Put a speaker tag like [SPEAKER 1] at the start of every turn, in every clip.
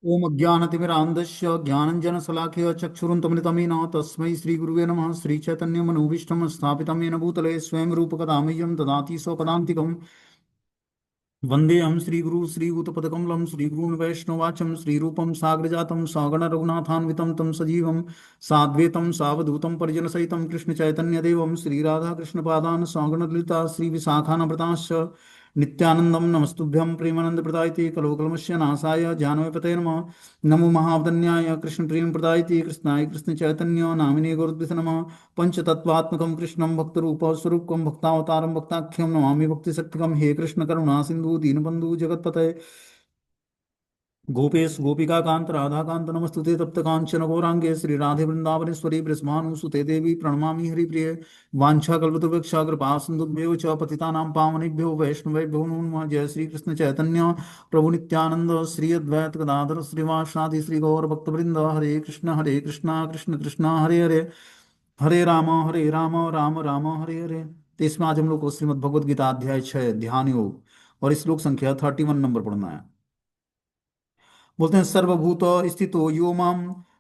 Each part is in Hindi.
[SPEAKER 1] ओम अज्ञानतिमिरान्धस्य ज्ञानञ्जनशलाकया चक्षुरुन्मिलितमेन तस्मै श्रीगुरुवे नमः। श्रीचैतन्यमनोभीष्टं स्थापितं येन भूतले स्वयं रूपकदा मह्यं ददाति स्वपदान्तिकम्। वन्देऽहं श्रीगुरु श्रीयुतपदकमलं श्रीगुरून् वैष्णवाचं श्रीरूपं साग्रजातं सगणरघुनाथान्वितं तं सजीवं साद्वैतं सावधूतं परिजनसहितं कृष्णचैतन्यदेवं श्रीराधाकृष्णपादान् सगणललिता श्रीविशाखान्वितांश्च नित्यानन्दं नमस्तुभ्यं प्रेमानन्दप्रदायते कलोकलमस्य नाशाय जानवीपतये नमः। नमो महावदन्याय कृष्णप्रेमप्रदायते कृष्णाय कृष्णचैतन्य नामिने गुरुद्विष नमः। पंचतत्वात्मकं कृष्णं भक्तरूपस्वरूपकं भक्तावतारं भक्ताख्यं नमामि भक्तिशक्तिकं। हे कृष्ण करुणा सिंधु दीनबंधु जगत्पते गोपेश गोपिका कांत राधा कांत नमस्तुते तप्त कांचन गौरांगे श्री राधे वृंदावनेश्वरी ब्रजभानुसुते देवी प्रणमामि हरिप्रिये। वाञ्छाकल्पतरुभ्यश्च कृपा सिन्धुभ्यो च पतितानां पावनेभ्यो वैष्णवेभ्यो नमो नमः। जय श्री कृष्ण चैतन्य प्रभु नित्यानंद श्री अद्वैत गदाधर श्रीवासादि श्री गौर भक्तवृंद। हरे कृष्णा कृष्ण कृष्णा हरे हरे, हरे राम राम राम हरे हरे। तो इसमें आज हम लोग को श्रीमद् भगवद गीता अध्याय 6 ध्यान योग और श्लोक संख्या 31 नंबर पढ़ना है। बोलते हैं सर्वभूत स्थितो यो माम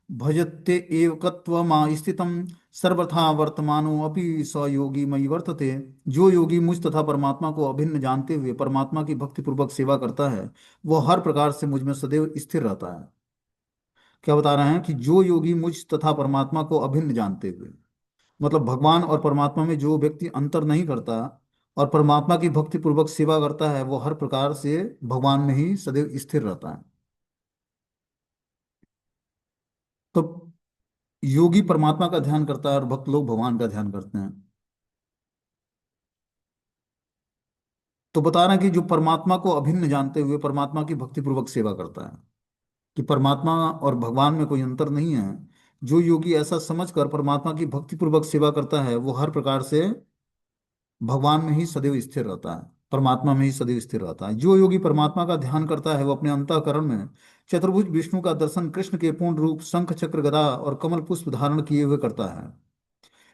[SPEAKER 1] भजते एकत्वमा स्थितम सर्वथा वर्तमानो अपि स योगी मयि वर्तते। जो योगी मुझ तथा परमात्मा को अभिन्न जानते हुए परमात्मा की भक्ति पूर्वक सेवा करता है वह हर प्रकार से मुझ में सदैव स्थिर रहता है। क्या बता रहे हैं कि जो योगी मुझ तथा परमात्मा को अभिन्न जानते हुए, मतलब भगवान और परमात्मा में जो व्यक्ति अंतर नहीं करता और परमात्मा की भक्ति पूर्वक सेवा करता है वो हर प्रकार से भगवान में ही सदैव स्थिर रहता है। तो योगी परमात्मा का ध्यान करता है और भक्त लोग भगवान का ध्यान करते हैं। तो बता रहे हैं कि जो परमात्मा को अभिन्न जानते हुए परमात्मा की भक्ति पूर्वक सेवा करता है कि परमात्मा और भगवान में कोई अंतर नहीं है। जो योगी ऐसा समझकर परमात्मा की भक्ति पूर्वक सेवा करता है वो हर प्रकार से भगवान में ही सदैव स्थिर रहता है, परमात्मा में ही सदैव स्थिर रहता है। जो योगी परमात्मा का ध्यान करता है वो अपने अंतःकरण में चतुर्भुज विष्णु का दर्शन कृष्ण के पूर्ण रूप शंख चक्र गदा और कमल पुष्प धारण किए हुए करता है।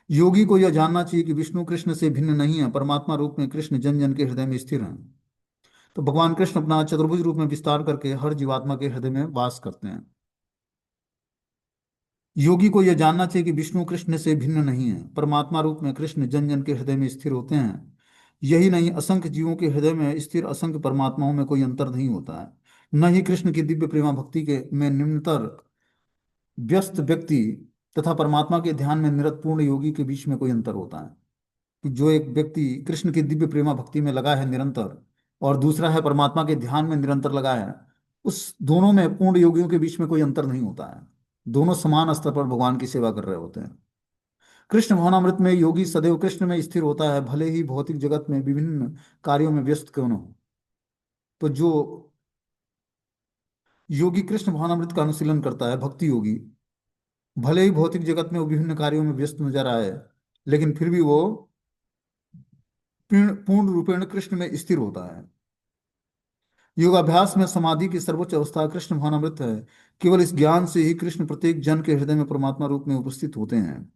[SPEAKER 1] योगी को यह जानना चाहिए कि विष्णु कृष्ण से भिन्न नहीं है, परमात्मा रूप में कृष्ण जन जन के हृदय में स्थिर हैं। तो भगवान कृष्ण अपना चतुर्भुज रूप में विस्तार करके हर जीवात्मा के हृदय में वास करते हैं। योगी को यह जानना चाहिए कि विष्णु कृष्ण से भिन्न नहीं है, परमात्मा रूप में कृष्ण जन जन के हृदय में स्थिर होते हैं। यही नहीं, असंख्य जीवों के हृदय में स्थिर असंख्य परमात्माओं में कोई अंतर नहीं होता है। न ही कृष्ण की दिव्य प्रेमा भक्ति के में निम्नतर व्यस्त व्यक्ति तथा परमात्मा के ध्यान में निरत पूर्ण योगी के बीच में कोई अंतर होता है। कि जो एक व्यक्ति कृष्ण की दिव्य प्रेमा भक्ति में लगा है निरंतर और दूसरा है परमात्मा के ध्यान में निरंतर लगा है, उस दोनों में पूर्ण योगियों के बीच में कोई अंतर नहीं होता है। दोनों समान स्तर पर भगवान की सेवा कर रहे होते हैं। कृष्ण भवनामृत में योगी सदैव कृष्ण में स्थिर होता है, भले ही भौतिक जगत में विभिन्न कार्यों में व्यस्त क्यों न हो। तो जो योगी कृष्ण भवनामृत का अनुशीलन करता है, भक्ति योगी, भले ही भौतिक जगत में वो विभिन्न कार्यों में व्यस्त नजर आए लेकिन फिर भी वो पूर्ण रूपेण कृष्ण में स्थिर होता है। योगाभ्यास में समाधि की सर्वोच्च अवस्था कृष्ण भावनामृत है। केवल इस ज्ञान से ही कृष्ण प्रत्येक जन के हृदय में परमात्मा रूप में उपस्थित होते हैं।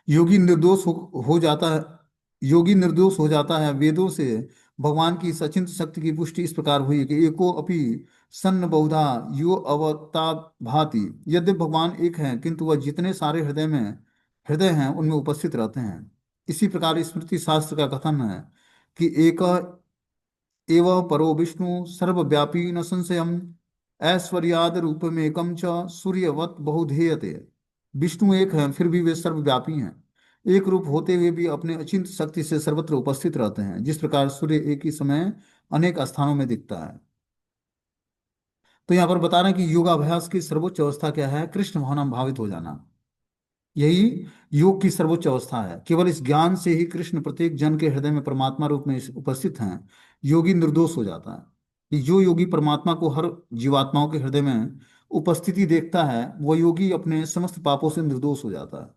[SPEAKER 1] योगी निर्दोष हो जाता है। योगी निर्दोष हो जाता है। वेदों से भगवान की सचिंत शक्ति की पुष्टि इस प्रकार हुई कि एको अपि सन्न बहुधा यो अवता भाति। यद्यपि भगवान एक हैं किंतु वह जितने सारे हृदय हैं उनमें उपस्थित रहते हैं। इसी प्रकार स्मृति शास्त्र का कथन है कि एक एव परो विष्णु सर्वव्यापी न संशयम् ऐश्वर्याद रूपमेकं च सूर्यवत बहुधेयते। विष्णु एक हैं फिर भी वे सर्वव्यापी हैं। एक रूप होते हुए भी अपने अचिंत शक्ति से सर्वत्र उपस्थित रहते हैं, जिस प्रकार सूर्य एक ही समय अनेक स्थानों में दिखता है। तो यहाँ पर बता रहे हैं कि योगाभ्यास की सर्वोच्च अवस्था क्या है? कृष्ण भावना में भावित हो जाना। यही योग की सर्वोच्च अवस्था है। केवल इस ज्ञान से ही कृष्ण प्रत्येक जन के हृदय में परमात्मा रूप में उपस्थित हैं। योगी निर्दोष हो जाता है कि जो योगी परमात्मा को हर जीवात्माओं के हृदय में उपस्थिति देखता है वह योगी अपने समस्त पापों से निर्दोष हो जाता है,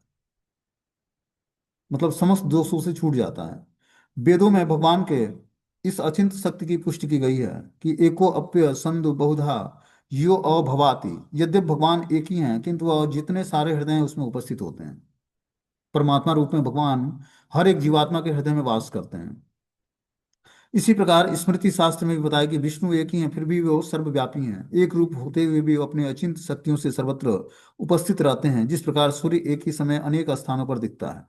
[SPEAKER 1] मतलब समस्त दोषों से छूट जाता है। वेदों में भगवान के इस अचिंत शक्ति की पुष्टि की गई है कि एको अप्य संदु बहुधा यो अभवाति। यद्यपि भगवान एक ही हैं किंतु वह जितने सारे हृदय हैं उसमें उपस्थित होते हैं। परमात्मा रूप में भगवान हर एक जीवात्मा के हृदय में वास करते हैं। इसी प्रकार स्मृति शास्त्र में भी बताया कि विष्णु एक ही हैं, फिर भी वो सर्वव्यापी हैं। एक रूप होते हुए भी वो अपने अचिंत्य शक्तियों से सर्वत्र उपस्थित रहते हैं। जिस प्रकार सूर्य एक ही समय अनेक स्थानों पर दिखता है,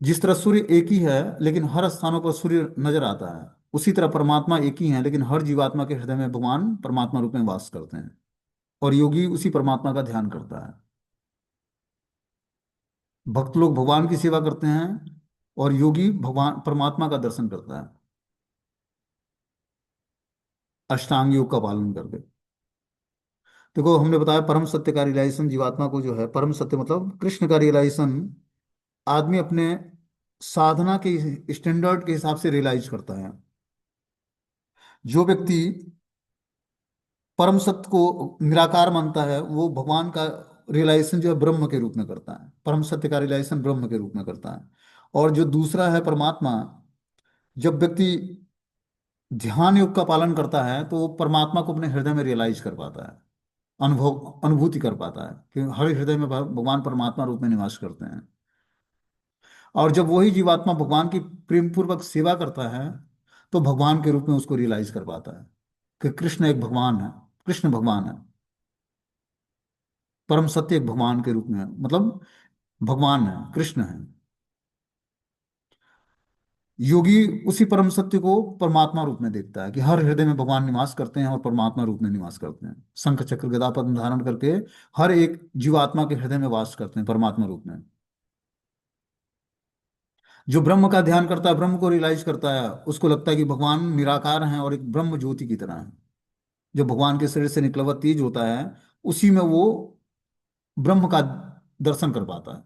[SPEAKER 1] जिस तरह सूर्य एक ही है लेकिन हर स्थानों पर सूर्य नजर आता है, उसी तरह परमात्मा एक ही है लेकिन हर जीवात्मा के हृदय में भगवान परमात्मा रूप में वास करते हैं। और योगी उसी परमात्मा का ध्यान करता है। भक्त लोग भगवान की सेवा करते हैं और योगी भगवान परमात्मा का दर्शन करता है, अष्टांग योग का पालन करके। देखो, हमने बताया परम सत्य का रियलाइजेशन जीवात्मा को जो है, परम सत्य मतलब कृष्ण का रियलाइजेशन आदमी अपने साधना के स्टैंडर्ड के हिसाब से रियलाइज करता है। जो व्यक्ति परम सत्य को निराकार मानता है वो भगवान का रियलाइजेशन जो है ब्रह्म के रूप में करता है, परम सत्य का रियलाइजेशन ब्रह्म के रूप में करता है। और जो दूसरा है परमात्मा, जब व्यक्ति ध्यान योग का पालन करता है तो वो परमात्मा को अपने हृदय में रियलाइज कर पाता है, अनुभूति कर पाता है कि हर हृदय में भगवान परमात्मा रूप में निवास करते हैं। और जब वही जीवात्मा भगवान की प्रेम पूर्वक सेवा करता है तो भगवान के रूप में उसको रियलाइज कर पाता है कि कृष्ण एक भगवान है, कृष्ण भगवान है, परम सत्य एक भगवान के रूप में है, मतलब भगवान है, कृष्ण है। योगी उसी परम सत्य को परमात्मा रूप में देखता है कि हर हृदय में भगवान निवास करते हैं और परमात्मा रूप में निवास करते हैं, शंख चक्र गदा पद्म धारण करके हर एक जीवात्मा के हृदय में वास करते हैं परमात्मा रूप में। जो ब्रह्म का ध्यान करता है, ब्रह्म को रियलाइज करता है, उसको लगता है कि भगवान निराकार हैं और एक ब्रह्म ज्योति की तरह है। जो भगवान के शरीर से निकला हुआ तेज होता है, उसी में वो ब्रह्म का दर्शन कर पाता है,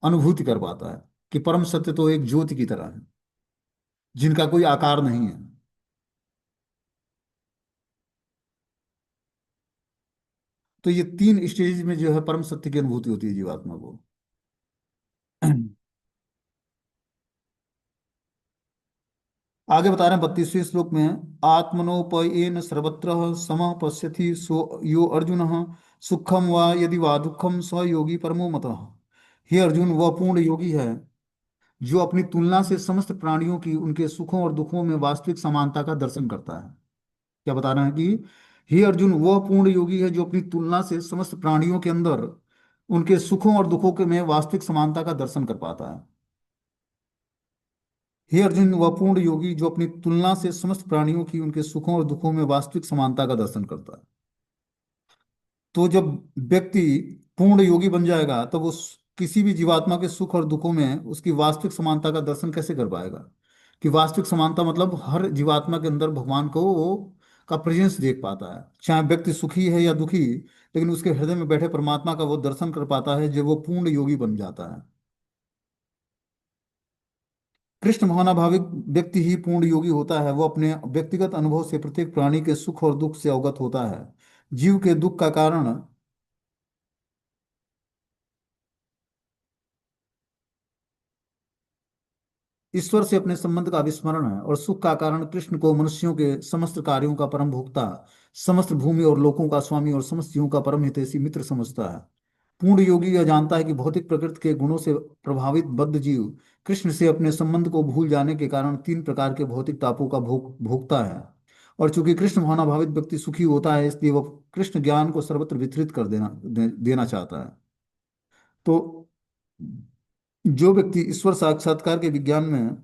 [SPEAKER 1] अनुभूति कर पाता है कि परम सत्य तो एक ज्योति की तरह है जिनका कोई आकार नहीं है। तो ये तीन स्टेज में जो है परम सत्य की अनुभूति होती है जीवात्मा को। आगे बता रहे हैं 32वें श्लोक में, आत्मनोपयेन सर्वत्र समः पश्यति सो यो अर्जुन सुखम वा यदि वा दुखम स योगी परमो मतः। हे अर्जुन, वह पूर्ण योगी है जो अपनी तुलना से समस्त प्राणियों की उनके सुखों और दुखों में वास्तविक समानता का दर्शन करता है। क्या बता रहे हैं कि हे अर्जुन, वह पूर्ण योगी है जो अपनी तुलना से समस्त प्राणियों के अंदर उनके सुखों और दुखों के में वास्तविक समानता का दर्शन कर पाता है। हे अर्जुन, वह पूर्ण योगी जो अपनी तुलना से समस्त प्राणियों की उनके सुखों और दुखों में वास्तविक समानता का दर्शन करता है। तो जब व्यक्ति पूर्ण योगी बन जाएगा तब वो किसी भी जीवात्मा के सुख और दुखों में उसकी वास्तविक समानता का दर्शन कैसे कर पाएगा? कि वास्तविक समानता मतलब हर जीवात्मा के अंदर भगवान को वो का प्रेजेंस देख पाता है, चाहे व्यक्ति सुखी है या दुखी, लेकिन उसके हृदय में बैठे परमात्मा का वो दर्शन कर पाता है, जब वो पूर्ण योगी बन जाता है। कृष्ण भावनाभाविक व्यक्ति ही पूर्ण योगी होता है। वो अपने व्यक्तिगत अनुभव से प्रत्येक प्राणी के सुख और दुख से अवगत होता है। जीव के दुख का कारण ईश्वर से अपने संबंध का विस्मरण है और सुख का कारण कृष्ण को मनुष्यों के समस्त कार्यों का परम भोक्ता, समस्त भूमि और लोकों का स्वामी और समस्त जीवों का परम हितैषी मित्र समझता है। पूर्ण योगी यह जानता है कि भौतिक प्रकृति के गुणों से प्रभावित बद्ध जीव कृष्ण से अपने संबंध को भूल जाने के कारण तीन प्रकार के भौतिक तापों का भोगता है। और चूंकि कृष्ण भावनाभावित व्यक्ति सुखी होता है, इसलिए वह कृष्ण ज्ञान को सर्वत्र वितरित कर देना चाहता है। तो जो व्यक्ति ईश्वर साक्षात्कार के विज्ञान में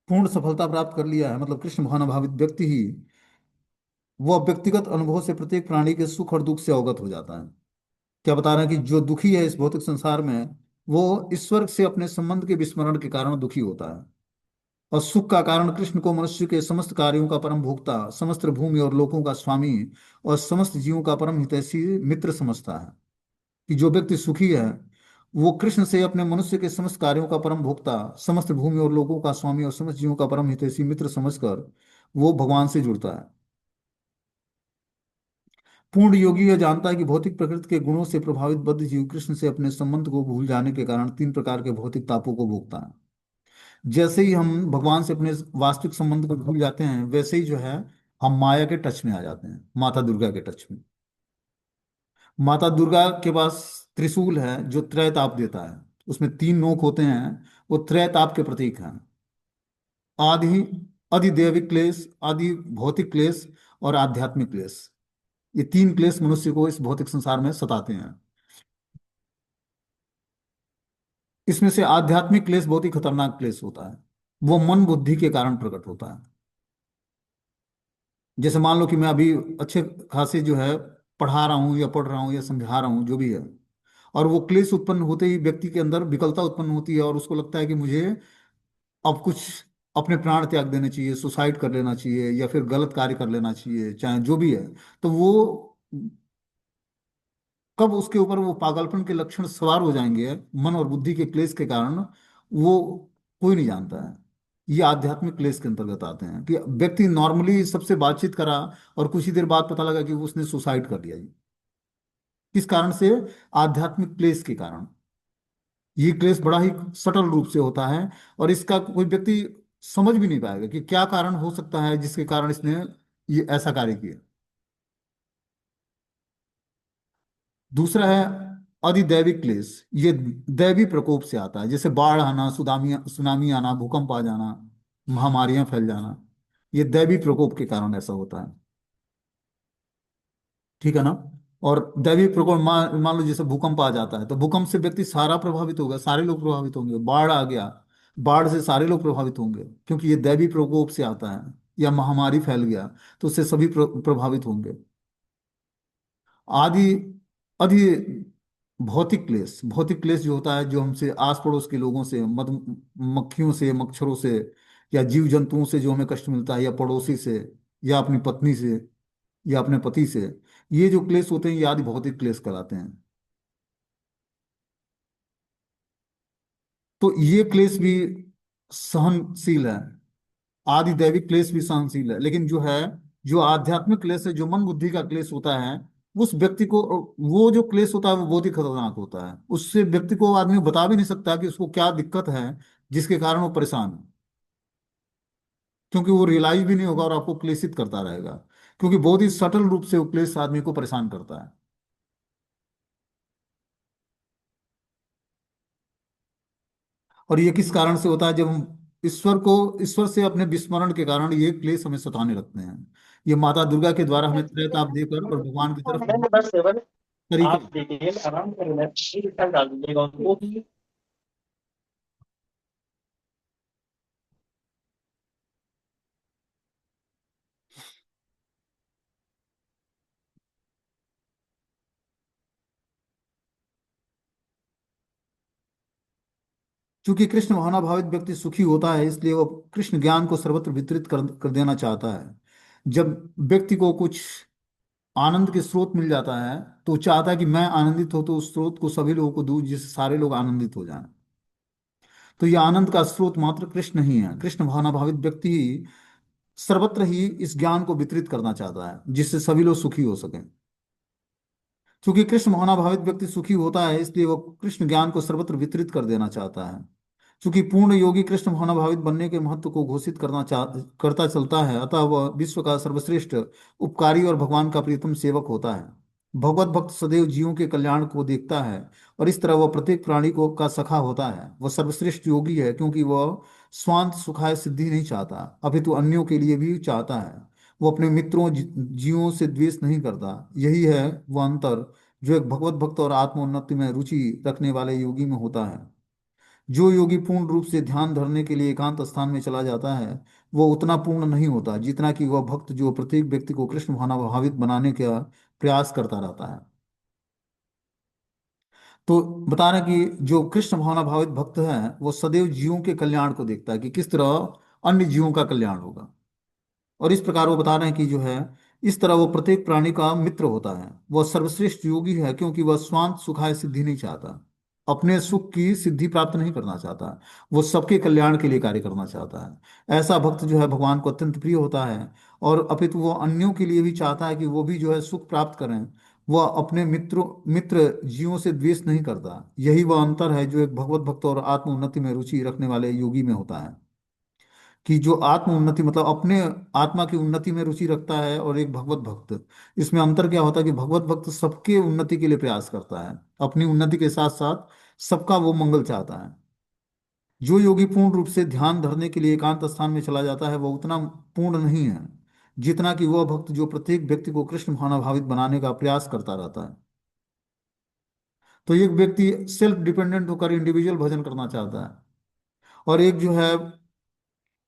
[SPEAKER 1] पूर्ण सफलता प्राप्त कर लिया है, मतलब कृष्ण भावनाभावित व्यक्ति ही वह व्यक्तिगत अनुभव से प्रत्येक प्राणी के सुख और दुख से अवगत हो जाता है। क्या बता रहे हैं कि जो दुखी है इस भौतिक संसार में, वो ईश्वर से अपने संबंध के विस्मरण के कारण दुखी होता है। और सुख का कारण कृष्ण को मनुष्य के समस्त कार्यों का परम भोक्ता, समस्त भूमि और लोकों का स्वामी और समस्त जीवों का परम हितैषी मित्र समझता है। कि जो व्यक्ति सुखी है वो कृष्ण से अपने मनुष्य के समस्त कार्यों का परम भोक्ता, समस्त भूमि और लोगों का स्वामी और समस्त जीवों का परम हितैषी मित्र समझकर वो भगवान से जुड़ता है। पूर्ण योगी यह जानता है कि भौतिक प्रकृति के गुणों से प्रभावित बद्ध जीव कृष्ण से अपने संबंध को भूल जाने के कारण तीन प्रकार के भौतिक तापों को भोगता है। जैसे ही हम भगवान से अपने वास्तविक संबंध को भूल जाते हैं, वैसे ही जो है हम माया के टच में आ जाते हैं, माता दुर्गा के टच में। माता दुर्गा के पास त्रिशूल है जो त्रय ताप देता है, उसमें तीन नोक होते हैं, वो त्रय ताप के प्रतीक हैं। आदि अधिदैविक क्लेश, आदि भौतिक क्लेश और आध्यात्मिक क्लेश। ये तीन क्लेश मनुष्य को इस भौतिक संसार में सताते हैं। इसमें से आध्यात्मिक क्लेश बहुत ही खतरनाक क्लेश होता है। वो मन बुद्धि के कारण प्रकट होता है। जैसे मान लो कि मैं अभी अच्छे खासे जो है पढ़ा रहा हूँ या पढ़ रहा हूँ या समझा रहा हूँ जो भी है, और वो क्लेश उत्पन्न होते ही व्यक्ति के अंदर विकलता उत्पन्न होती है और उसको लगता है कि मुझे अब कुछ अपने प्राण त्याग देने चाहिए, सुसाइड कर लेना चाहिए या फिर गलत कार्य कर लेना चाहिए, चाहे जो भी है। तो वो कब उसके ऊपर वो पागलपन के लक्षण सवार हो जाएंगे मन और बुद्धि के क्लेश के कारण, वो कोई नहीं जानता है। ये आध्यात्मिक क्लेश के अंतर्गत आते हैं कि व्यक्ति नॉर्मली सबसे बातचीत करा और कुछ ही देर बाद पता लगा कि उसने सुसाइड कर लिया। किस कारण से? आध्यात्मिक क्लेश के कारण। ये क्लेश बड़ा ही सटल रूप से होता है और इसका कोई व्यक्ति समझ भी नहीं पाएगा कि क्या कारण हो सकता है जिसके कारण इसने ये ऐसा कार्य किया। दूसरा है अधिदैविक क्लेश। ये दैवी प्रकोप से आता है, जैसे बाढ़ आना, सुनामी सुनामी आना, भूकंप आ जाना, महामारियां फैल जाना। ये दैवी प्रकोप के कारण ऐसा होता है। ठीक है ना? और दैवी प्रकोप मान मान लो जैसे भूकंप आ जाता है तो भूकंप से व्यक्ति सारा प्रभावित होगा, सारे लोग प्रभावित होंगे। बाढ़ आ गया, बाढ़ से सारे लोग प्रभावित होंगे क्योंकि ये दैवी प्रकोप से आता है। या महामारी फैल गया तो उससे सभी प्रभावित होंगे। आदि अधि भौतिक क्लेश, भौतिक क्लेश जो होता है, जो हमसे आस पड़ोस के लोगों से, मधु मक्खियों से, मच्छरों से, या जीव जंतुओं से जो हमें कष्ट मिलता है, या पड़ोसी से, या अपनी पत्नी से, या अपने पति से, ये जो क्लेश होते हैं ये आदि भौतिक क्लेश कहलाते हैं। तो ये क्लेश भी सहनशील है। आदि दैविक क्लेश भी सहनशील है, लेकिन जो है, जो आध्यात्मिक क्लेश है, जो मन बुद्धि का क्लेश होता है, उस व्यक्ति को, वो जो क्लेश होता है वो बहुत ही खतरनाक होता है। उससे व्यक्ति को आदमी बता भी नहीं सकता कि उसको क्या दिक्कत है जिसके कारण वो परेशान है, क्योंकि वो रियलाइज भी नहीं होगा और आपको क्लेशित करता रहेगा, क्योंकि बहुत ही सटल रूप से वो क्लेश आदमी को परेशान करता है। और ये किस कारण से होता है? जब हम ईश्वर से अपने विस्मरण के कारण ये क्लेश हमें सताने लगते हैं। ये माता दुर्गा के द्वारा हमें त्रैताप देकर और भगवान की तरफ
[SPEAKER 2] बस सेवन
[SPEAKER 1] तरीके।
[SPEAKER 2] आप डिटेल आराम से रिलेक्स डाल दीजिएगा उनको भी।
[SPEAKER 1] चूंकि कृष्ण भावनाभावित व्यक्ति सुखी होता है, इसलिए वो कृष्ण ज्ञान को सर्वत्र वितरित कर देना चाहता है। जब व्यक्ति को कुछ आनंद के स्रोत मिल जाता है तो वो चाहता है कि मैं आनंदित हो तो उस स्रोत को सभी लोगों को दूं जिससे सारे लोग आनंदित हो जाएं। तो ये आनंद का स्रोत मात्र कृष्ण ही है। कृष्ण भावनाभावित व्यक्ति ही सर्वत्र ही इस ज्ञान को वितरित करना चाहता है जिससे सभी लोग सुखी हो सकें। क्योंकि कृष्ण भावनाभावित व्यक्ति सुखी होता है, इसलिए वो कृष्ण ज्ञान को सर्वत्र वितरित कर देना चाहता है। क्योंकि पूर्ण योगी कृष्ण भावनाभावित बनने के महत्व को घोषित करता चलता है, अतः वह विश्व का सर्वश्रेष्ठ उपकारी और भगवान का प्रियतम सेवक होता है। भगवत भक्त सदैव जीवों के कल्याण को देखता है और इस तरह वह प्रत्येक प्राणी को का सखा होता है। वह सर्वश्रेष्ठ योगी है क्योंकि वह स्वांत सुखाय सिद्धि नहीं चाहता, अपितु अन्यों के लिए भी चाहता है। वो अपने मित्रों जीवों से द्वेष नहीं करता। यही है वह अंतर जो एक भगवत भक्त और आत्मोन्नति में रुचि रखने वाले योगी में होता है। जो योगी पूर्ण रूप से ध्यान धरने के लिए एकांत स्थान में चला जाता है, वो उतना पूर्ण नहीं होता जितना कि वह भक्त जो प्रत्येक व्यक्ति को कृष्ण भावनाभावित बनाने का प्रयास करता रहता है। तो बता रहे हैं कि जो कृष्ण भावना भावित भक्त है वो सदैव जीवों के कल्याण को देखता है कि किस तरह अन्य जीवों का कल्याण होगा। और इस प्रकार वो बता रहे हैं कि जो है, इस तरह वो प्रत्येक प्राणी का मित्र होता है। वह सर्वश्रेष्ठ योगी है क्योंकि वह स्वांत सुखाय सिद्धि नहीं चाहता, अपने सुख की सिद्धि प्राप्त नहीं करना चाहता। वो सबके कल्याण के लिए कार्य करना चाहता है। ऐसा भक्त जो है भगवान को अत्यंत प्रिय होता है और अपितु वो अन्यों के लिए भी चाहता है कि वो भी जो है सुख प्राप्त करें। वह अपने मित्र जीवों से द्वेष नहीं करता। यही वह अंतर है जो एक भगवत भक्त और आत्म उन्नति में रुचि रखने वाले योगी में होता है। कि जो आत्म उन्नति मतलब अपने आत्मा की उन्नति में रुचि रखता है और एक भगवत भक्त, इसमें अंतर क्या होता है कि भगवत भक्त सबके उन्नति के लिए प्रयास करता है, अपनी उन्नति के साथ साथ सबका वो मंगल चाहता है। जो योगी पूर्ण रूप से ध्यान धरने के लिए एकांत स्थान में चला जाता है वह उतना पूर्ण नहीं है जितना कि वह भक्त जो प्रत्येक व्यक्ति को कृष्ण भावनाभावित बनाने का प्रयास करता रहता है। तो एक व्यक्ति सेल्फ डिपेंडेंट होकर इंडिविजुअल भजन करना चाहता है, और एक जो है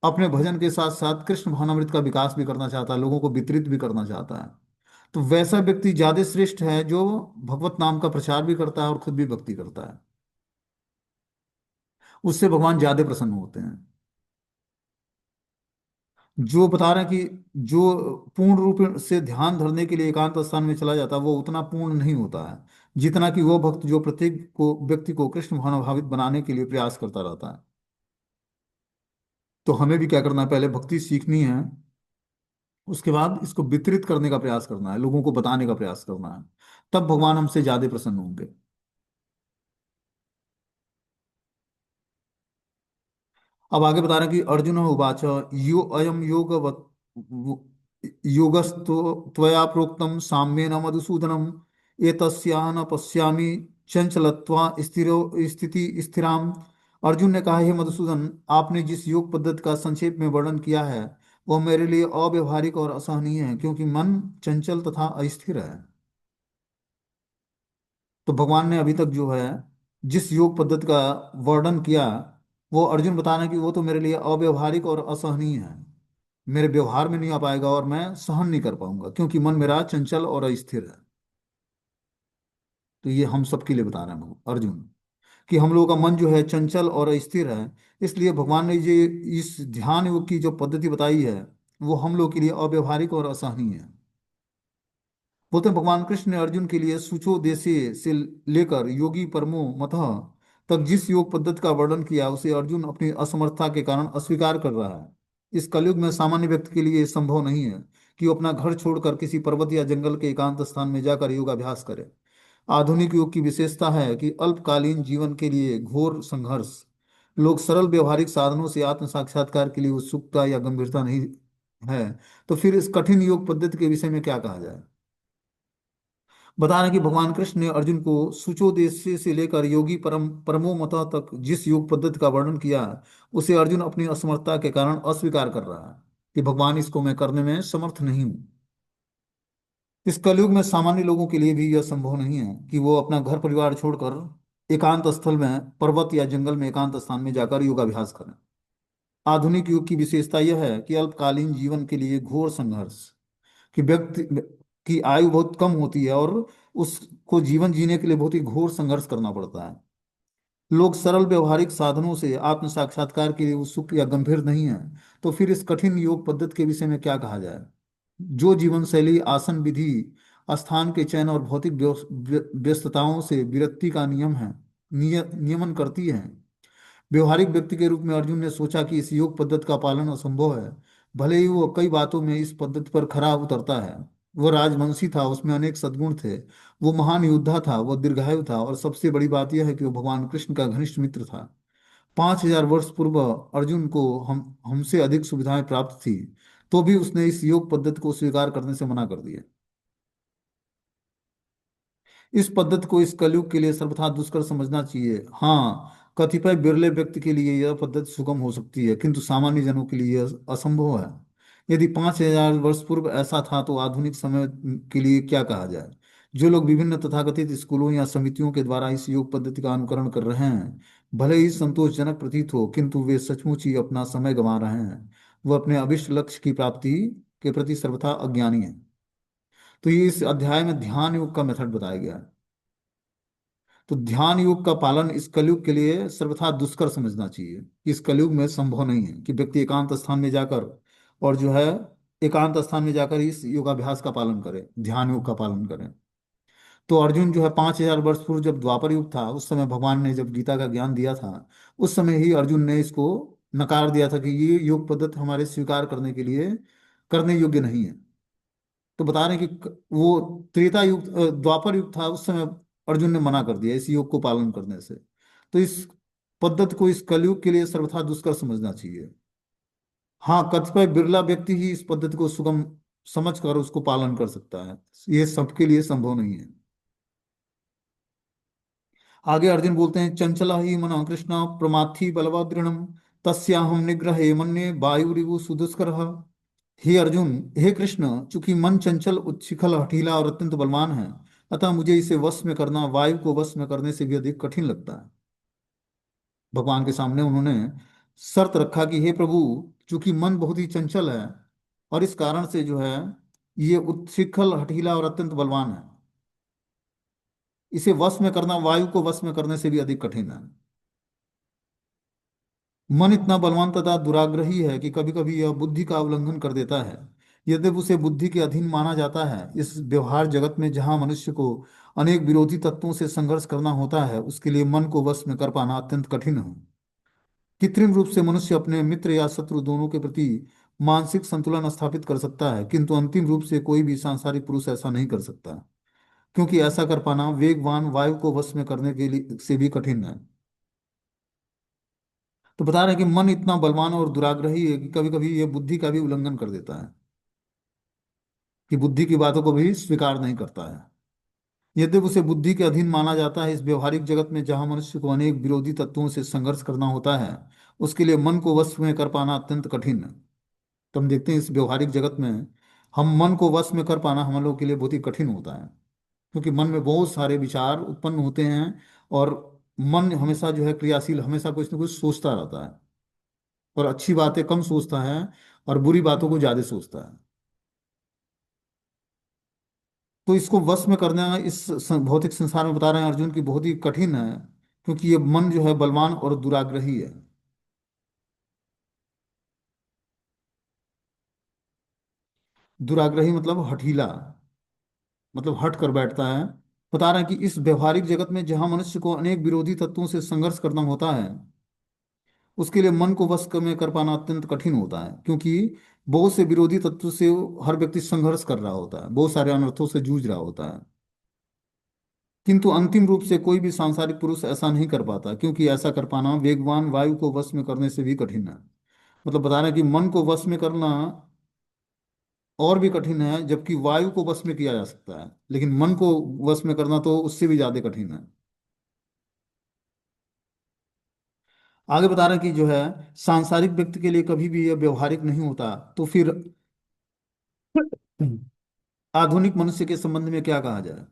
[SPEAKER 1] अपने भजन के साथ साथ कृष्ण भावनामृत का विकास भी करना चाहता है, लोगों को वितरित भी करना चाहता है। तो वैसा व्यक्ति ज्यादा श्रेष्ठ है जो भगवत नाम का प्रचार भी करता है और खुद भी भक्ति करता है। उससे भगवान ज्यादा प्रसन्न होते हैं। जो बता रहे हैं कि जो पूर्ण रूप से ध्यान धरने के लिए एकांत स्थान में चला जाता है वो उतना पूर्ण नहीं होता है जितना कि वो भक्त जो प्रत्येक को व्यक्ति को कृष्ण भावनाभावित बनाने के लिए प्रयास करता रहता है। तो हमें भी क्या करना है, पहले भक्ति सीखनी है, उसके बाद इसको वितरित करने का प्रयास करना है, लोगों को बताने का प्रयास करना है। तब भगवान हमसे ज्यादा प्रसन्न होंगे। अब आगे बता रहे हैं कि अर्जुन उवाच यो अयम योगस्तो त्वया प्रोक्तम साम्येन मधुसूदनम एतस्या न पश्यामि चंचलत्वा स्थिरो स्थिति स्थिराम। अर्जुन ने कहा, हे मधुसूदन, आपने जिस योग पद्धति का संक्षेप में वर्णन किया है वह मेरे लिए अव्यवहारिक और असहनीय है, क्योंकि मन चंचल तथा अस्थिर है। तो भगवान ने अभी तक जो है जिस योग पद्धति का वर्णन किया, वो अर्जुन बताना कि वो तो मेरे लिए अव्यवहारिक और असहनीय है, मेरे व्यवहार में नहीं आ पाएगा और मैं सहन नहीं कर पाऊंगा, क्योंकि मन मेरा चंचल और अस्थिर है। तो ये हम सबके लिए बता रहे हैं अर्जुन, कि हम लोगों का मन जो है चंचल और अस्थिर है। इसलिए भगवान ने ये इस ध्यान योग की जो पद्धति बताई है वो हम लोग के लिए अव्यवहारिक और असहनीय है। बोलते हैं भगवान कृष्ण ने अर्जुन के लिए सूचो देशे से लेकर योगी परमो मतः तक जिस योग पद्धति का वर्णन किया उसे अर्जुन अपनी असमर्थता के कारण अस्वीकार कर रहा है। इस कलयुग में सामान्य व्यक्ति के लिए ये संभव नहीं है कि वो अपना घर छोड़कर किसी पर्वत या जंगल के एकांत स्थान में जाकर योगाभ्यास करे। आधुनिक योग की विशेषता है कि अल्पकालीन जीवन के लिए घोर संघर्ष, लोग सरल व्यवहारिक साधनों से आत्म साक्षात्कार के लिए उत्सुकता या गंभीरता नहीं है। तो फिर इस कठिन योग पद्धति के विषय में क्या कहा जाए। बता रहे हैं कि भगवान कृष्ण ने अर्जुन को सूचोदेश्य से लेकर योगी परमो मता तक जिस योग पद्धति का वर्णन किया उसे अर्जुन अपनी असमर्थता के कारण अस्वीकार कर रहा है, कि भगवान इसको मैं करने में समर्थ नहीं हूं। इस कलयुग में सामान्य लोगों के लिए भी यह संभव नहीं है कि वो अपना घर परिवार छोड़कर एकांत स्थल में पर्वत या जंगल में एकांत स्थान में जाकर योगाभ्यास करें। आधुनिक युग की विशेषता यह है कि अल्पकालीन जीवन के लिए घोर संघर्ष, कि व्यक्ति की आयु बहुत कम होती है और उसको जीवन जीने के लिए बहुत ही घोर संघर्ष करना पड़ता है। लोग सरल व्यवहारिक साधनों से आत्म साक्षात्कार के लिए उत्सुक या गंभीर नहीं है। तो फिर इस कठिन योग पद्धति के विषय में क्या कहा जाए। जो जीवन शैली आसन विधि, स्थान के चयन और भौतिक व्यस्तताओं से विरक्ति का नियमन करती है, व्यवहारिक व्यक्ति के रूप में अर्जुन ने सोचा कि इस योग पद्धति का पालन असंभव है। भले ही वो कई बातों में इस पद्धति पर खरा उतरता है। वो राजवंशी था, उसमें अनेक सद्गुण थे, वो महान योद्धा था, वो दीर्घायु था, और सबसे बड़ी बात यह है कि वो भगवान कृष्ण का घनिष्ठ मित्र था। 5,000 वर्ष पूर्व अर्जुन को हमसे अधिक सुविधाएं प्राप्त थी, तो भी उसने इस योग पद्धति को स्वीकार करने से मना कर दिया। इस पद्धति को इस कलयुग के लिए सर्वथा दुष्कर समझना चाहिए। हाँ, कतिपय बिरले व्यक्ति के लिए यह पद्धति सुगम हो सकती है, किंतु सामान्य जनों के लिए यह असंभव है। यदि 5,000 वर्ष पूर्व ऐसा था तो आधुनिक समय के लिए क्या कहा जाए। जो लोग विभिन्न तथाकथित स्कूलों या समितियों के द्वारा इस योग पद्धति का अनुकरण कर रहे हैं, भले ही संतोषजनक प्रतीत हो, किंतु वे सचमुच ही अपना समय गंवा रहे हैं। वह अपने अभिष्ट लक्ष्य की प्राप्ति के प्रति सर्वथा अज्ञानी है। तो ये इस अध्याय में ध्यान योग का मेथड बताया गया है। तो ध्यान योग का पालन इस कलयुग के लिए सर्वथा दुष्कर समझना चाहिए, कि इस कलयुग में संभव नहीं है कि व्यक्ति एकांत स्थान में जाकर और जो है एकांत स्थान में जाकर इस योगाभ्यास का पालन करे, ध्यान योग का पालन करे। तो अर्जुन जो है 5,000 वर्ष पूर्व जब द्वापर युग था उस समय भगवान ने जब गीता का ज्ञान दिया था, उस समय ही अर्जुन ने इसको नकार दिया था कि ये योग पद्धति हमारे स्वीकार करने के लिए करने योग्य नहीं है। तो बता रहे हैं कि वो त्रेता युग द्वापर युग था उस समय अर्जुन ने मना कर दिया इस योग को पालन करने से। तो इस पद्धति को इस कलयुग के लिए सर्वथा दुष्कर समझना चाहिए। हाँ, कतिपय बिरला व्यक्ति ही इस पद्धति को सुगम समझ कर उसको पालन कर सकता है, ये सबके लिए संभव नहीं है। आगे अर्जुन बोलते हैं, चंचला ही मन कृष्ण प्रमाथि बलवा दृढ़ तस्याहम निग्रहे मन्ये वायुरिव सुदुष्कर। हे अर्जुन, हे कृष्ण, चूंकि मन चंचल उच्छिखल हठीला और अत्यंत बलवान है, अतः मुझे इसे वश में करना वायु को वश में करने से भी अधिक कठिन लगता है। भगवान के सामने उन्होंने शर्त रखा कि हे प्रभु, चूंकि मन बहुत ही चंचल है और इस कारण से जो है ये उत्सिखल हठीला और अत्यंत बलवान है, इसे वश में करना वायु को वश में करने से भी अधिक कठिन है। मन इतना बलवान तथा दुराग्रही है कि कभी कभी यह बुद्धि का उल्लंघन कर देता है। यद्यपि उसे बुद्धि के अधीन माना जाता है, इस व्यवहार जगत में जहाँ मनुष्य को अनेक विरोधी तत्वों से संघर्ष करना होता है, उसके लिए मन को वश में कर पाना अत्यंत कठिन है। कृत्रिम रूप से मनुष्य अपने मित्र या शत्रु दोनों के प्रति मानसिक संतुलन स्थापित कर सकता है, किंतु अंतिम रूप से कोई भी सांसारिक पुरुष ऐसा नहीं कर सकता, क्योंकि ऐसा कर पाना वेगवान वायु को वश में करने के लिए से भी कठिन है। तो बता रहे हैं कि मन इतना बलवान और दुराग्रही है कि कभी कभी ये बुद्धि का भी उल्लंघन कर देता है, कि बुद्धि की बातों को भी स्वीकार नहीं करता है। यद्यपि उसे बुद्धि के अधीन माना जाता है, इस व्यवहारिक जगत में जहाँ मनुष्य को अनेक विरोधी तत्वों से संघर्ष करना होता है, उसके लिए मन को वश में कर पाना अत्यंत कठिन है। तो हम देखते हैं इस व्यवहारिक जगत में हम मन को वश में कर पाना हम लोगों के लिए बहुत ही कठिन होता है, क्योंकि मन में बहुत सारे विचार उत्पन्न होते हैं और मन हमेशा जो है क्रियाशील, हमेशा कुछ ना कुछ सोचता रहता है, और अच्छी बातें कम सोचता है और बुरी बातों को ज्यादा सोचता है। तो इसको वश में करना इस भौतिक संसार में बता रहे हैं अर्जुन की बहुत ही कठिन है, क्योंकि ये मन जो है बलवान और दुराग्रही है। दुराग्रही मतलब हठीला, मतलब हट कर बैठता है। बता रहे हैं कि इस व्यवहारिक जगत में जहां मनुष्य को अनेक विरोधी तत्वों से संघर्ष करना होता है, उसके लिए मन को वश में कर पाना अत्यंत कठिन होता है, क्योंकि बहुत से विरोधी तत्व से हर व्यक्ति संघर्ष कर रहा होता है, बहुत सारे अनर्थों से जूझ रहा होता है। किंतु अंतिम रूप से कोई भी सांसारिक पुरुष ऐसा नहीं कर पाता, क्योंकि ऐसा कर पाना वेगवान वायु को वश में करने से भी कठिन है। मतलब बता रहे हैं कि मन को वश में करना और भी कठिन है, जबकि वायु को वश में किया जा सकता है, लेकिन मन को वश में करना तो उससे भी ज्यादा कठिन है। आगे बता रहे हैं कि जो है सांसारिक व्यक्ति के लिए कभी भी यह व्यवहारिक नहीं होता, तो फिर आधुनिक मनुष्य के संबंध में क्या कहा जाए।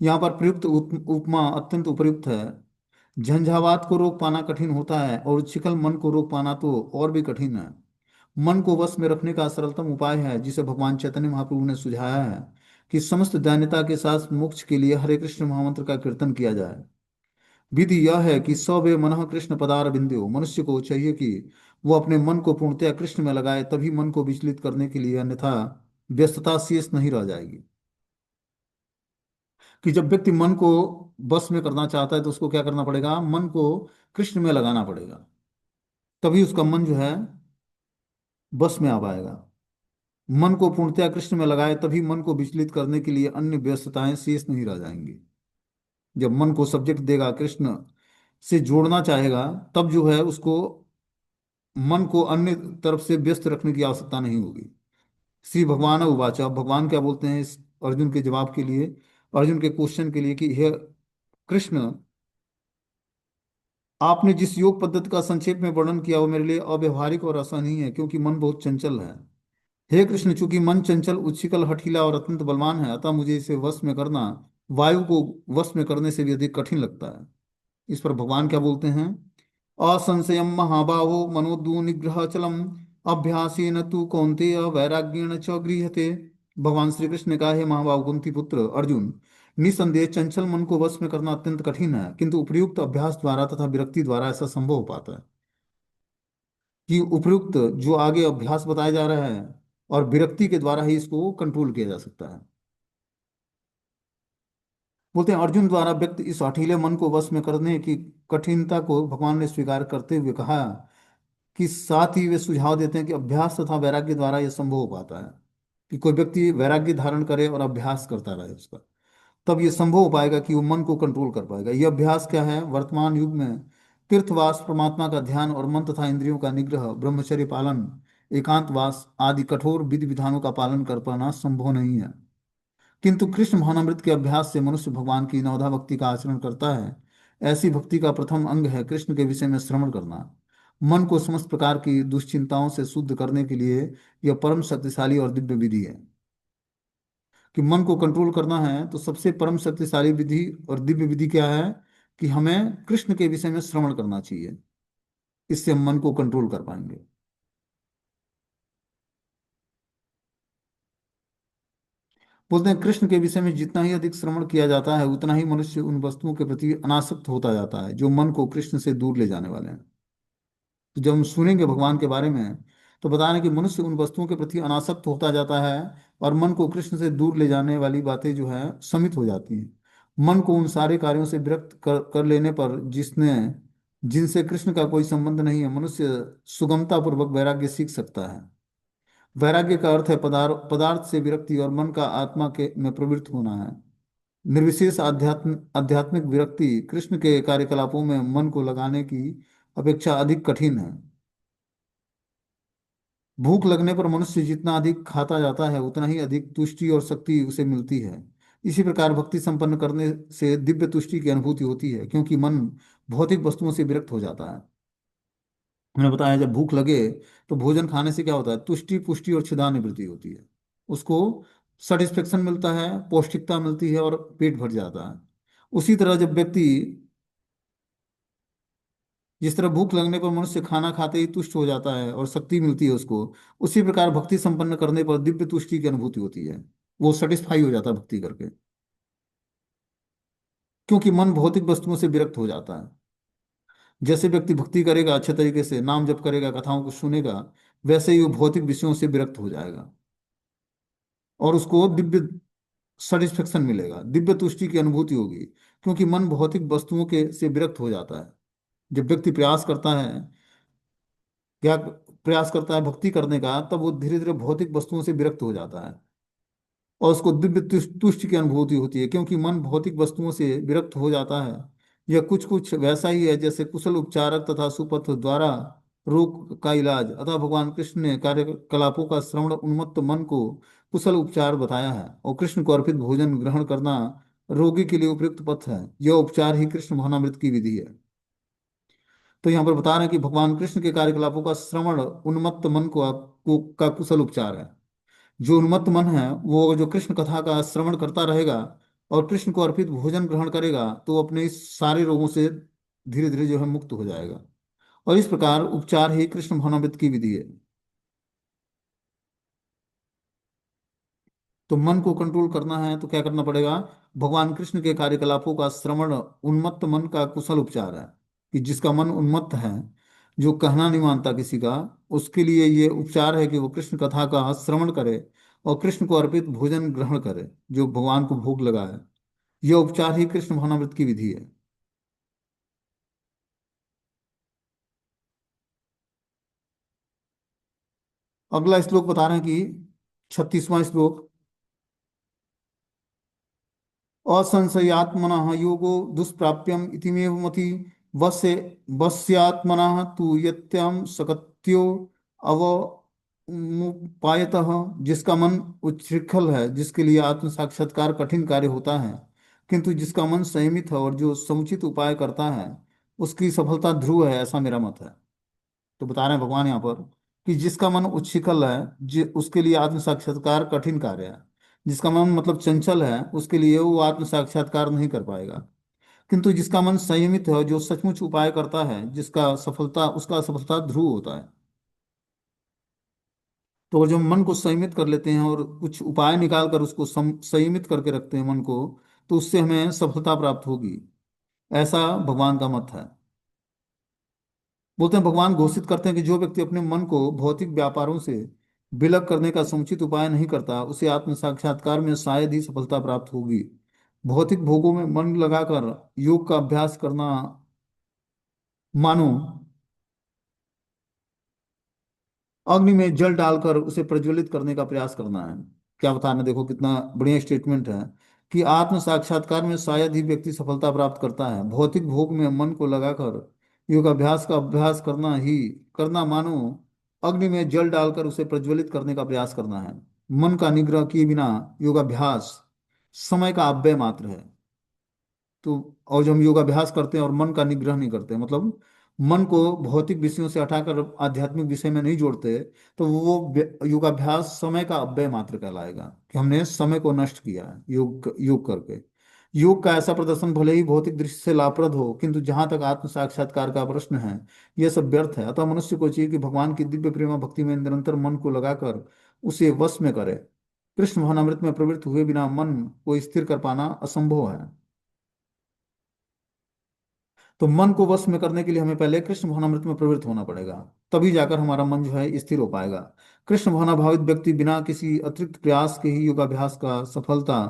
[SPEAKER 1] यहाँ पर प्रयुक्त उपमा अत्यंत उपयुक्त है। झंझावात को रोक पाना कठिन होता है और उच्छृंखल मन को रोक पाना तो और भी कठिन है। मन को वश में रखने का सरलतम उपाय है, जिसे भगवान चैतन्य महाप्रभु ने सुझाया है, कि समस्त दैन्यता के साथ मोक्ष के लिए हरे कृष्ण महामंत्र का कीर्तन किया जाए। विधि यह है कि सवे मनः कृष्ण पदार बिंदु, मनुष्य को चाहिए कि वो अपने मन को पूर्णतया कृष्ण में लगाए, तभी मन को विचलित करने के लिए, अन्यथा व्यस्तता शेष नहीं रह जाएगी। कि जब व्यक्ति मन को बस में करना चाहता है तो उसको क्या करना पड़ेगा, मन को कृष्ण में लगाना पड़ेगा, तभी उसका मन जो है बस में आ पाएगा। मन को पूर्णतया कृष्ण में लगाए, तभी मन को विचलित करने के लिए अन्य व्यस्तताएं शेष नहीं रह जाएंगी। जब मन को सब्जेक्ट देगा, कृष्ण से जोड़ना चाहेगा, तब जो है उसको मन को अन्य तरफ से व्यस्त रखने की आवश्यकता नहीं होगी। श्री भगवान उवाच, अब भगवान क्या बोलते हैं इस अर्जुन के जवाब के लिए, अर्जुन के क्वेश्चन के लिए, कि हे कृष्ण, आपने जिस योग पद्धति का संक्षेप में वर्णन किया वो मेरे लिए अव्यवहारिक और असहनीय है, क्योंकि मन बहुत चंचल है। हे कृष्ण, चूंकि मन चंचल उच्छिकल हठीला और अत्यंत बलवान है, अतः मुझे इसे वश में करना वायु को वश में करने से भी अधिक कठिन लगता है। इस पर भगवान क्या बोलते हैं, असंशयम महाबाहो मनोदू निग्रह चलम अभ्यासेन तु कौन्तेय वैराग्येण च गृह्यते। भगवान श्री कृष्ण ने कहा, हे महाबाहु कुंती पुत्र अर्जुन, निसंदेह चंचल मन को वश में करना अत्यंत कठिन है, किंतु उपयुक्त अभ्यास द्वारा तथा विरक्ति द्वारा ऐसा संभव हो पाता है। कि उपयुक्त जो आगे अभ्यास बताया जा रहा है और विरक्ति के द्वारा ही इसको कंट्रोल किया जा सकता है। बोलते हैं अर्जुन द्वारा व्यक्त इस हठीले मन को वश में करने की कठिनता को भगवान ने स्वीकार करते हुए कहा, कि साथ ही वे सुझाव देते हैं कि अभ्यास तथा वैराग्य द्वारा यह संभव हो पाता है। कि कोई व्यक्ति वैराग्य धारण करे और अभ्यास करता रहे उसका, तब ये संभव हो पाएगा कि वो मन को कंट्रोल कर पाएगा। ये अभ्यास क्या है, वर्तमान युग में तीर्थवास, परमात्मा का ध्यान और मन तथा इंद्रियों का निग्रह, ब्रह्मचर्य पालन, एकांतवास आदि कठोर विधि विधानों का पालन कर पाना संभव नहीं है। किंतु कृष्ण भावनामृत के अभ्यास से मनुष्य भगवान की नवधा भक्ति का आचरण करता है, ऐसी भक्ति का प्रथम अंग है कृष्ण के विषय में श्रवण करना। मन को समस्त प्रकार की दुश्चिंताओं से शुद्ध करने के लिए यह परम शक्तिशाली और दिव्य विधि है। कि मन को कंट्रोल करना है तो सबसे परम शक्तिशाली विधि और दिव्य विधि क्या है? कि हमें कृष्ण के विषय में श्रवण करना चाहिए। इससे हम मन को कंट्रोल कर पाएंगे। बोलते हैं कृष्ण के विषय में जितना ही अधिक श्रवण किया जाता है उतना ही मनुष्य उन वस्तुओं के प्रति अनासक्त होता जाता है जो मन को कृष्ण से दूर ले जाने वाले हैं। तो जब हम सुनेंगे भगवान के बारे में तो बता रहे हैं कि मनुष्य उन वस्तुओं के प्रति अनासक्त होता जाता है और मन को कृष्ण से दूर ले जाने वाली बातें जो है शमित हो जाती हैं। मन को उन सारे कार्यों से विरक्त कर लेने पर जिनसे कृष्ण का कोई संबंध नहीं है, मनुष्य सुगमता पूर्वक वैराग्य सीख सकता है। वैराग्य का अर्थ है पदार्थ से विरक्ति और मन का आत्मा के में प्रवृत्त होना है। निर्विशेष आध्यात्मिक विरक्ति कृष्ण के कार्यकलापों में मन को लगाने की अपेक्षा अधिक कठिन है। भूख लगने पर मनुष्य जितना अधिक खाता जाता है उतना ही अधिक तुष्टि और शक्ति उसे मिलती है। इसी प्रकार भक्ति संपन्न करने से दिव्य तुष्टि की अनुभूति होती है क्योंकि मन भौतिक वस्तुओं से विरक्त हो जाता है। हमने बताया जब भूख लगे तो भोजन खाने से क्या होता है? तुष्टि पुष्टि और क्षुधा निवृत्ति होती है। उसको सेटिस्फेक्शन मिलता है, पौष्टिकता मिलती है और पेट भर जाता है। उसी तरह जब व्यक्ति जिस तरह भूख लगने पर मनुष्य खाना खाते ही तुष्ट हो जाता है और शक्ति मिलती है उसको, उसी प्रकार भक्ति संपन्न करने पर दिव्य तुष्टि की अनुभूति होती है। वो सेटिस्फाई हो जाता है भक्ति करके, क्योंकि मन भौतिक वस्तुओं से विरक्त हो जाता है। जैसे व्यक्ति भक्ति करेगा, अच्छे तरीके से नाम जप करेगा, कथाओं को सुनेगा, वैसे ही वो भौतिक विषयों से विरक्त हो जाएगा और उसको दिव्य सेटिस्फेक्शन मिलेगा, दिव्य तुष्टि की अनुभूति होगी। क्योंकि मन भौतिक वस्तुओं के से विरक्त हो जाता है। जब व्यक्ति प्रयास करता है भक्ति करने का, तब वो धीरे धीरे भौतिक वस्तुओं से विरक्त हो जाता है और उसको दिव्य तुष्टि की अनुभूति होती है। क्योंकि मन भौतिक वस्तुओं से विरक्त हो जाता है। यह कुछ कुछ वैसा ही है जैसे कुशल उपचारक तथा सुपथ द्वारा रोग का इलाज, अतः भगवान कृष्ण ने कार्यकलापों का श्रवण उन्मत्त मन को कुशल उपचार बताया है और कृष्ण को अर्पित भोजन ग्रहण करना रोगी के लिए उपयुक्त पथ है। यह उपचार ही कृष्ण भावनामृत की विधि है। तो यहाँ पर बता रहे हैं कि भगवान कृष्ण के कार्यकलापों का श्रवण उन्मत्त मन का कुशल उपचार है। जो उन्मत्त मन है वो जो कृष्ण कथा का श्रवण करता रहेगा और कृष्ण को अर्पित भोजन ग्रहण करेगा तो वो अपने इस सारे रोगों से धीरे धीरे जो है मुक्त हो जाएगा। और इस प्रकार उपचार ही कृष्ण भावनामृत की विधि है। तो मन को कंट्रोल करना है तो क्या करना पड़ेगा? भगवान कृष्ण के कार्यकलापों का श्रवण उन्मत्त मन का कुशल उपचार है। कि जिसका मन उन्मत्त है, जो कहना नहीं मानता किसी का, उसके लिए ये उपचार है कि वो कृष्ण कथा का श्रवण करे और कृष्ण को अर्पित भोजन ग्रहण करे जो भगवान को भोग लगा है। यह उपचार ही कृष्ण भावनामृत की विधि है। अगला श्लोक बता रहे हैं कि 36वां श्लोक, असंशयात्मनः योगो दुष्प्राप्यम इतिमेव मति वस्य वस्यात्मनः तु यत्यं सकत्यो अवमुपायतः। जिसका मन उच्छृंखल है, जिसके लिए आत्म साक्षात्कार कठिन कार्य होता है, किंतु जिसका मन संयमित है और जो समुचित उपाय करता है उसकी सफलता ध्रुव है, ऐसा मेरा मत है। तो बता रहे हैं भगवान यहाँ पर कि जिसका मन उच्छिकल है, उसके लिए आत्म साक्षात्कार कठिन कार्य है। जिसका मन मतलब चंचल है उसके लिए वो आत्म साक्षात्कार नहीं कर पाएगा। किंतु जिसका मन संयमित है, जो सचमुच उपाय करता है, जिसका सफलता उसका सफलता ध्रुव होता है। तो जब मन को संयमित कर लेते हैं और कुछ उपाय निकाल कर उसको संयमित करके रखते हैं मन को, तो उससे हमें सफलता प्राप्त होगी, ऐसा भगवान का मत है। बोलते हैं भगवान घोषित करते हैं कि जो व्यक्ति अपने मन को भौतिक व्यापारों से विलग करने का समुचित उपाय नहीं करता उसे आत्म साक्षात्कार में शायद ही सफलता प्राप्त होगी। भौतिक भोगों में मन लगाकर योग का अभ्यास करना मानो अग्नि में जल डालकर उसे प्रज्वलित करने का प्रयास करना है। क्या बताना, देखो कितना बढ़िया स्टेटमेंट है कि आत्म साक्षात्कार में शायद ही व्यक्ति सफलता प्राप्त करता है। भौतिक भोग में मन को लगाकर योग अभ्यास का अभ्यास करना मानो अग्नि में जल डालकर उसे प्रज्वलित करने का प्रयास करना है। मन का निग्रह किए बिना योगाभ्यास समय का अपव्यय मात्र है। तो और जब हम योगाभ्यास करते हैं और मन का निग्रह नहीं करते, मतलब मन को भौतिक विषयों से हटाकर आध्यात्मिक विषय में नहीं जोड़ते, तो वो योगाभ्यास समय का अव्यय मात्र कहलाएगा, कि हमने समय को नष्ट किया है योग योग करके। योग का ऐसा प्रदर्शन भले ही भौतिक दृष्टि से लाभप्रद हो, किंतु जहां तक आत्म साक्षात्कार का प्रश्न है, यह सब व्यर्थ है। अतः मनुष्य को चाहिए कि भगवान की दिव्य प्रेमा भक्ति में निरंतर मन को लगाकर उसे वश में करे। कृष्ण भावनामृत में प्रवृत्त हुए बिना मन को स्थिर कर पाना असंभव है। तो मन को वश में करने के लिए हमें पहले कृष्ण भावनामृत में प्रवृत्त होना पड़ेगा, तभी जाकर हमारा मन जो है स्थिर हो पाएगा। कृष्ण भावना भावित व्यक्ति बिना किसी अतिरिक्त प्रयास के ही योगाभ्यास का सफलता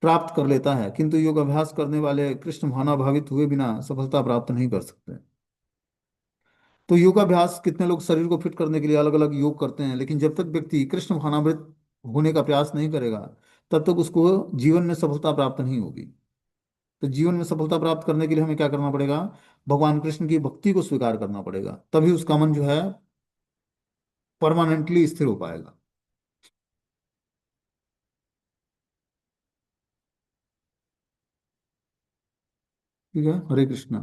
[SPEAKER 1] प्राप्त कर लेता है, किंतु योगाभ्यास करने वाले कृष्ण भावना भावित हुए बिना सफलता प्राप्त नहीं कर सकते। तो योगाभ्यास, कितने लोग शरीर को फिट करने के लिए अलग अलग योग करते हैं, लेकिन जब तक व्यक्ति कृष्ण भावनामृत होने का प्रयास नहीं करेगा, तब तक उसको जीवन में सफलता प्राप्त नहीं होगी। तो जीवन में सफलता प्राप्त करने के लिए हमें क्या करना पड़ेगा? भगवान कृष्ण की भक्ति को स्वीकार करना पड़ेगा, तभी उसका मन जो है परमानेंटली स्थिर हो पाएगा। ठीक है, हरे कृष्णा।